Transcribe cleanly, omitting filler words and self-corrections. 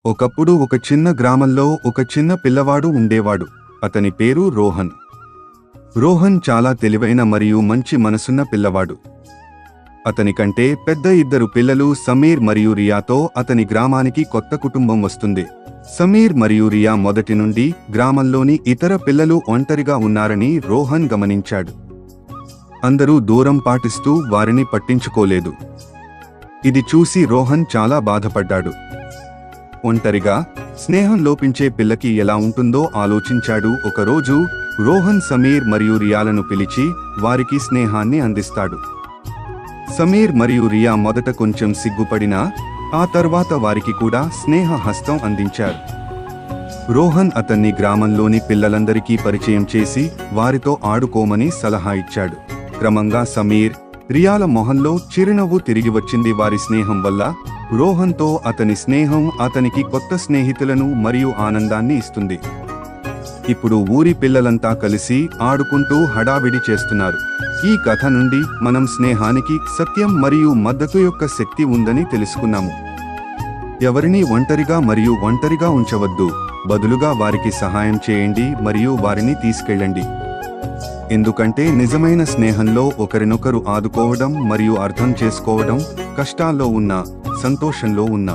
ఒకప్పుడు ఒక చిన్న గ్రామంలో ఒక చిన్న పిల్లవాడు ఉండేవాడు. అతని పేరు రోహన్. రోహన్ చాలా తెలివైన మరియు మంచి మనసున్న పిల్లవాడు. అతని కంటే పెద్ద ఇద్దరు పిల్లలు సమీర్ మరియు రియాతో అతని గ్రామానికి కొత్త కుటుంబం వస్తుంది. సమీర్ మరియు రియా మొదటి నుండి గ్రామంలోని ఇతర పిల్లలు ఒంటరిగా ఉన్నారని రోహన్ గమనించాడు. అందరూ దూరం పాటిస్తూ వారిని పట్టించుకోలేదు. ఇది చూసి రోహన్ చాలా బాధపడ్డాడు. ఒంటరిగా స్నేహం లోపించే పిల్లకి ఎలా ఉంటుందో ఆలోచించాడు. ఒకరోజు రోహన్ సమీర్ మరియు రియాలను పిలిచి వారికి స్నేహాన్ని అందిస్తాడు. సమీర్ మరియు రియా మొదట కొంచెం సిగ్గుపడినా ఆ తర్వాత వారికి కూడా స్నేహ హస్తం అందించారు. రోహన్ అతన్ని గ్రామంలోని పిల్లలందరికీ పరిచయం చేసి వారితో ఆడుకోమని సలహా ఇచ్చాడు. క్రమంగా సమీర్, రియాల మొహంలో చిరునవ్వు తిరిగి వచ్చింది. వారి స్నేహం వల్ల రోహన్తో అతని స్నేహం అతనికి కొత్త స్నేహితులను మరియు ఆనందాన్ని ఇస్తుంది. ఇప్పుడు ఊరి పిల్లలంతా కలిసి ఆడుకుంటూ హడావిడి చేస్తున్నారు. ఈ కథ నుండి మనం స్నేహానికి సత్యం మరియు మద్దతు యొక్క శక్తి ఉందని తెలుసుకున్నాము. ఎవరిని ఒంటరిగా ఉంచవద్దు, బదులుగా వారికి సహాయం చేయండి మరియు వారిని తీసుకెళ్ళండి. ఎందుకంటే నిజమైన స్నేహంలో ఒకరినొకరు ఆదుకోవడం మరియు అర్థం చేసుకోవడం, కష్టాల్లో ఉన్నా సంతోషంలో ఉన్నా